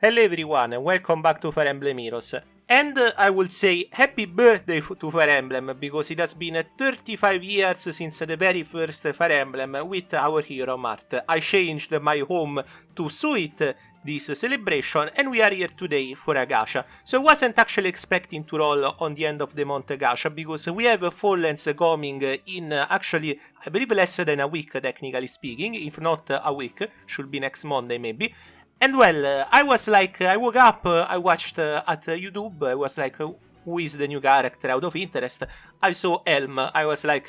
Hello everyone and welcome back to Fire Emblem Heroes. And I will say happy birthday to Fire Emblem because it has been 35 years since the very first Fire Emblem with our hero Marth. I changed my home to suit this celebration and we are here today for a gacha. So I wasn't actually expecting to roll on the end of the month gacha because we have Fallens coming in actually I believe less than a week technically speaking, if not a week, should be next Monday maybe. And well, I was like, I woke up, I watched at YouTube, I was like, who is the new character out of interest? I saw Helm, I was like,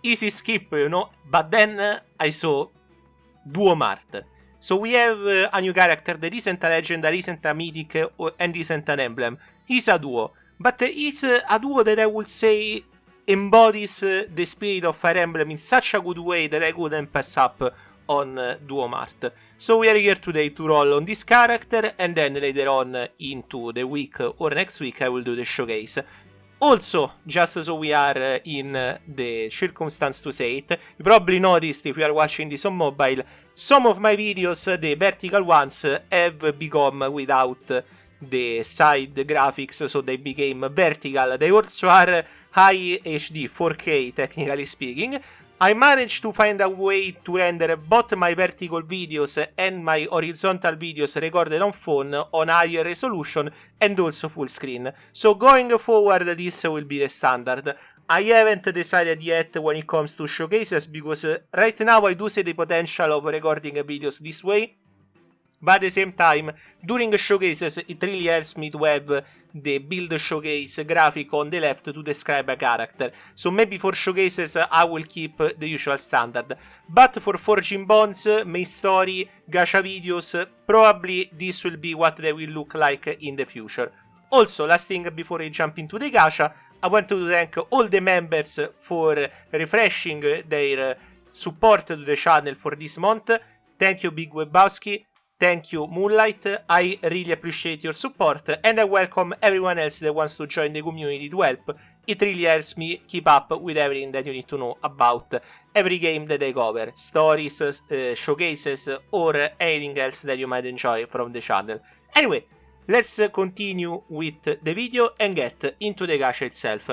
easy skip, you know, but then I saw Duo Marth. So we have a new character that isn't a legend, that isn't a mythic, and isn't an emblem. He's a duo, but it's a duo that I would say embodies the spirit of Fire Emblem in such a good way that I couldn't pass up on Duo Marth. So we are here today to roll on this character, and then later on into the week or next week I will do the showcase. Also, just so we are in the circumstance to say it, you probably noticed if you are watching this on mobile, some of my videos, the vertical ones, have become without the side graphics, so they became vertical. They also are high HD, 4K technically speaking. I managed to find a way to render both my vertical videos and my horizontal videos recorded on phone on higher resolution and also full screen. So going forward this will be the standard. I haven't decided yet when it comes to showcases because right now I do see the potential of recording videos this way. But at the same time, during showcases, it really helps me to have the build showcase graphic on the left to describe a character. So maybe for showcases, I will keep the usual standard. But for Forging Bonds, main story, gacha videos, probably this will be what they will look like in the future. Also, last thing before I jump into the gacha, I want to thank all the members for refreshing their support to the channel for this month. Thank you, Big Webowski. Thank you, Moonlight, I really appreciate your support, and I welcome everyone else that wants to join the community to help. It really helps me keep up with everything that you need to know about every game that I cover, stories, showcases, or anything else that you might enjoy from the channel. Anyway, let's continue with the video and get into the gacha itself.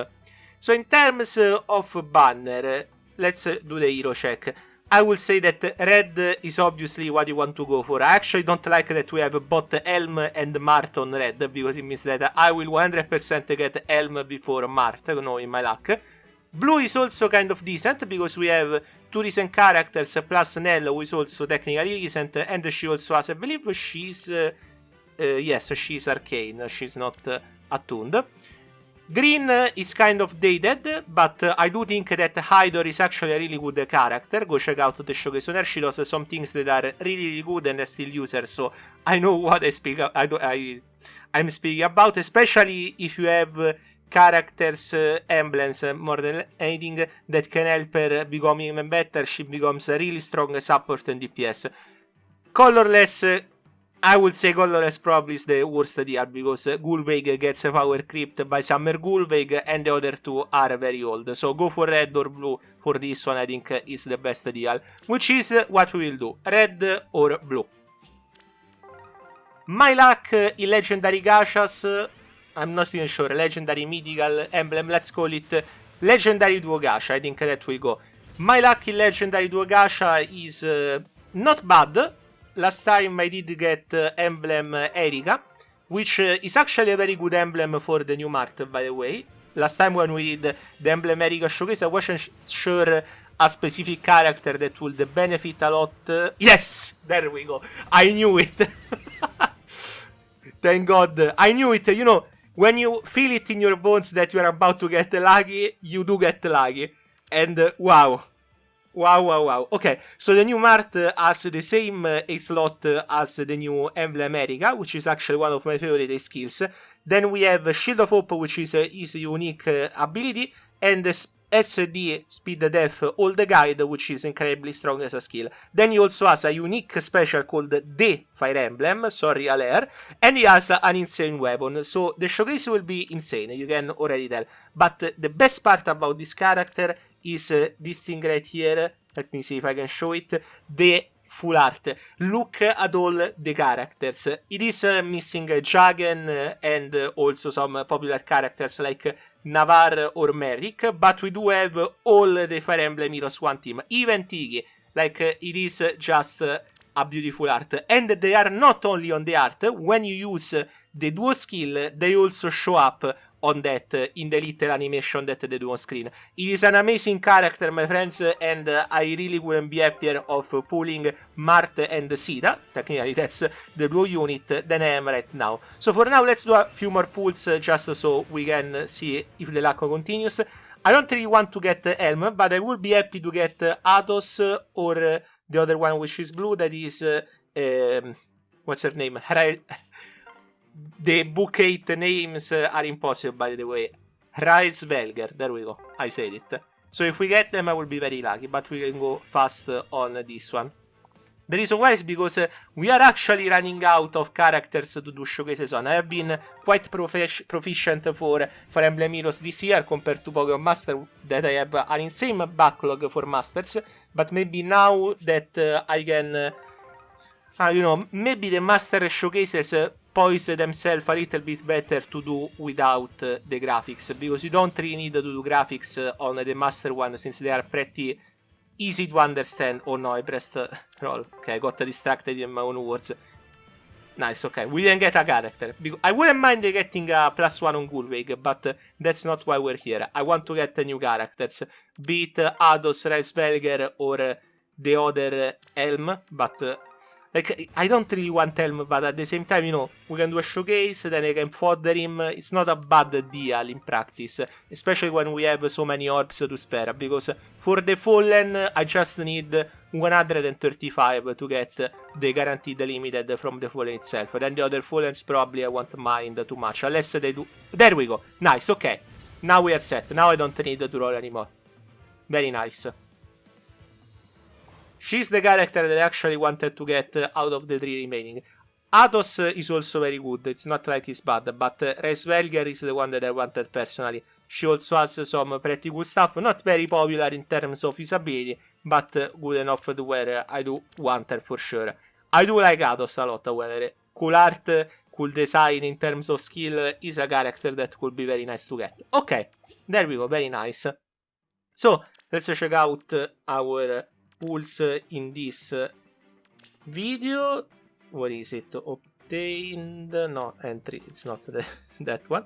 So in terms of banner, let's do the hero check. I will say that red is obviously what you want to go for. I actually don't like that we have both Helm and Marth on red, because it means that I will 100% get Helm before Marth, knowing my luck. Blue is also kind of decent, because we have two recent characters, plus Nell, who is also technically recent, and she also has, I believe she's... yes, she's arcane, she's not attuned. Green is kind of dated, but I do think that Hydor is actually a really good character. Go check out the showcase on her. She does some things that are really good and I still use her, so I know what I'm speaking about, especially if you have characters, emblems, more than anything that can help her become even better. She becomes a really strong support and DPS. Colorless, I would say colorless probably is the worst deal, because Gulveig gets power creeped by Summer Gulveig and the other two are very old. So go for red or blue for this one, I think is the best deal, which is what we will do, red or blue. My luck in legendary gachas, I'm not even sure, legendary, mythical, emblem, let's call it legendary duo gacha, I think that will go. My luck in legendary duo gacha is not bad. Last time I did get emblem Erika, which is actually a very good emblem for the new Marth, by the way. Last time when we did the emblem Erika showcase, I wasn't sure a specific character that would benefit a lot. Yes! There we go. I knew it. Thank God. I knew it. You know, when you feel it in your bones that you are about to get lucky, you do get lucky. And wow. Wow. Okay, so the new Marth has the same slot as the new Emblem Erika, which is actually one of my favorite skills. Then we have Shield of Hope, which is his unique ability, and SD Speed Death All the Guide, which is incredibly strong as a skill. Then he also has a unique special called the Fire Emblem, sorry Alair, and he has an insane weapon. So the showcase will be insane, you can already tell. But the best part about this character is this thing right here. Let me see if I can show it. The full art. Look at all the characters. It is missing Jagen and also some popular characters like Navarre or Merrick, but we do have all the Fire Emblem Heroes 1 team, even Tiggy. Like, it is just a beautiful art. And they are not only on the art, when you use the duo skill, they also show up on that, in the little animation that they do on screen. It is an amazing character, my friends, and I really wouldn't be happier of pulling Marth and Caeda, technically that's the duo unit, than I am right now. So for now, let's do a few more pulls, just so we can see if the luck continues. I don't really want to get Helm, but I would be happy to get Athos or the other one which is blue, that is, what's her name? The book 8 names are impossible, by the way. Reisvelger, there we go, I said it. So if we get them, I will be very lucky, but we can go fast on this one. The reason why is because we are actually running out of characters to do showcases on. I have been quite proficient for Fire Emblem Heroes this year compared to Pokémon Master, that I have an insane backlog for Masters, but maybe now that I can, you know, maybe the Master showcases poise themselves a little bit better to do without the graphics, because you don't really need to do graphics on the Master one, since they are pretty easy to understand. Oh no, I pressed roll. Okay, I got distracted in my own words. Nice, okay, we didn't get a character. I wouldn't mind getting a +1 on Gulveig, but that's not why we're here. I want to get new characters, be it Athos, Reisvelger, or the other Helm, but like, I don't really want Helm, but at the same time, you know, we can do a showcase, then I can fodder him. It's not a bad deal in practice, especially when we have so many orbs to spare, because for the Fallen, I just need 135 to get the guaranteed limited from the Fallen itself. Then the other Fallens probably I won't mind too much, unless they do... There we go. Nice, okay. Now we are set. Now I don't need to roll anymore. Very nice. She's the character that I actually wanted to get out of the 3 remaining. Athos is also very good, it's not like he's bad, but Reisvelger is the one that I wanted personally. She also has some pretty good stuff, not very popular in terms of usability, but good enough to where I do want her for sure. I do like Athos a lot, however. Cool art, cool design in terms of skill, is a character that could be very nice to get. Okay, there we go, very nice. So, let's check out our pulls in this video. What is it? Obtained? No, entry. It's not that one.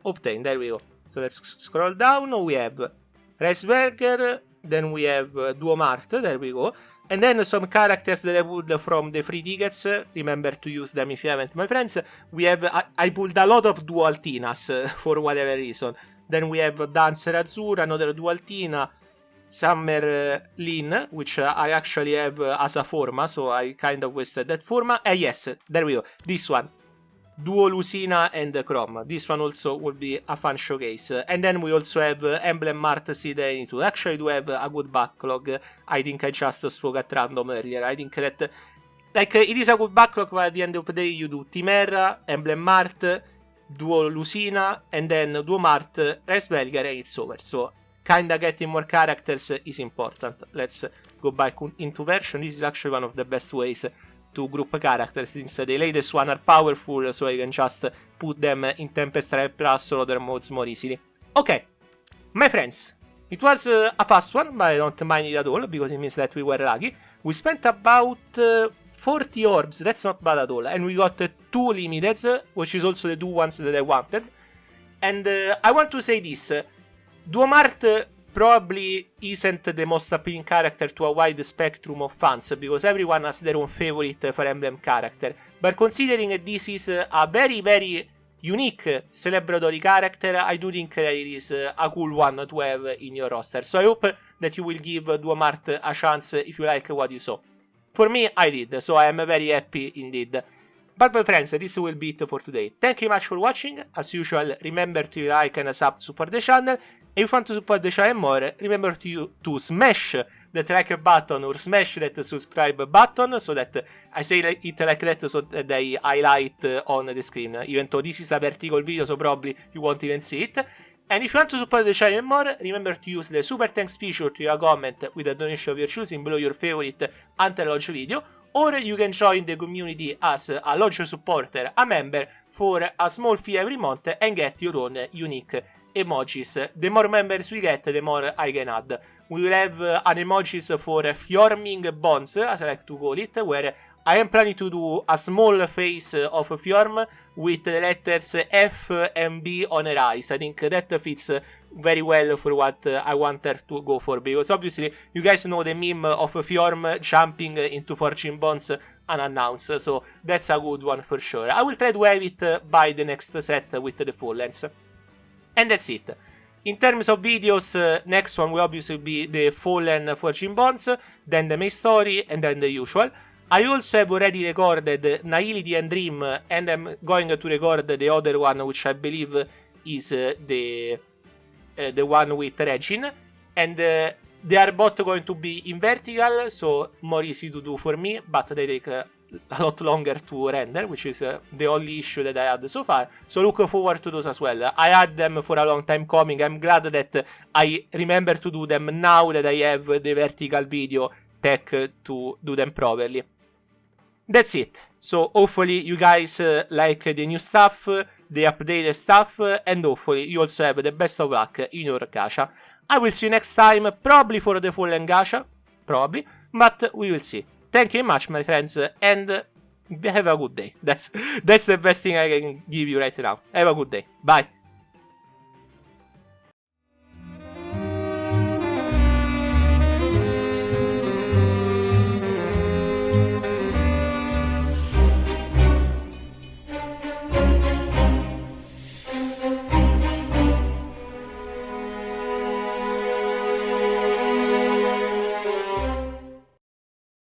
Obtained. There we go. So let's scroll down. We have Reisvelger. Then we have Duo Marth. There we go. And then some characters that I pulled from the free tickets. Remember to use them if you haven't, my friends. We have... I pulled a lot of Duo Altinas for whatever reason. Then we have Dancer Azur, another Duo Altina. Summer Lin, which I actually have as a forma, so I kind of wasted that forma. Yes, there we go. This one. Duo Lucina and Chrome. This one also will be a fun showcase. And then we also have Emblem Marth Caeda. To actually do have a good backlog. I think I just spoke at random earlier. I think that, like, it is a good backlog, but at the end of the day you do Timera, Emblem Marth, Duo Lucina, and then Duo Marth, Reisvelger, and it's over. So kinda getting more characters is important. Let's go back into version. This is actually one of the best ways to group characters, since the latest one are powerful, so I can just put them in Tempest Trial Plus or other modes more easily. Okay, my friends, it was a fast one, but I don't mind it at all, because it means that we were lucky. We spent about 40 orbs, that's not bad at all, and we got 2 limiteds, which is also the 2 ones that I wanted. And I want to say this. Duo Marth probably isn't the most appealing character to a wide spectrum of fans, because everyone has their own favorite Fire Emblem character. But considering this is a very, very unique celebratory character, I do think that it is a cool one to have in your roster. So I hope that you will give Duo Marth a chance if you like what you saw. For me, I did, so I am very happy indeed. But my friends, this will be it for today. Thank you much for watching. As usual, remember to like and sub to support the channel. If you want to support the channel more, remember to smash that like button or smash that subscribe button, so that I say it like that, so that they highlight on the screen, even though this is a vertical video, so probably you won't even see it. And if you want to support the channel more, remember to use the super thanks feature to your comment with a donation of your choosing below your favorite until launch video, or you can join the community as a launch supporter, a member, for a small fee every month and get your own unique emojis. The more members we get, the more I can add. We will have an emojis for Fjorming Bonds, as I like to call it, where I am planning to do a small face of Fjorm with the letters F and B on her eyes. I think that fits very well for what I want her to go for, because obviously you guys know the meme of Fjorm jumping into Fortune Bonds unannounced, so that's a good one for sure. I will try to have it by the next set with the Fallens. And that's it. In terms of videos, next one will obviously be the Fallen Fortune Bonds, then the main story, and then the usual. I also have already recorded Nihility and Dream, and I'm going to record the other one, which I believe is the one with Regin. And they are both going to be in vertical, so more easy to do for me, but they take a lot longer to render, which is the only issue that I had so far. So look forward to those as well. I had them for a long time coming. I'm glad that I remember to do them now that I have the vertical video tech to do them properly. That's it. So hopefully you guys like the new stuff, the updated stuff, and hopefully you also have the best of luck in your gacha. I will see you next time, probably for the Fallen gacha, probably, but we will see. Thank you very much, my friends, and have a good day. That's the best thing I can give you right now. Have a good day. Bye.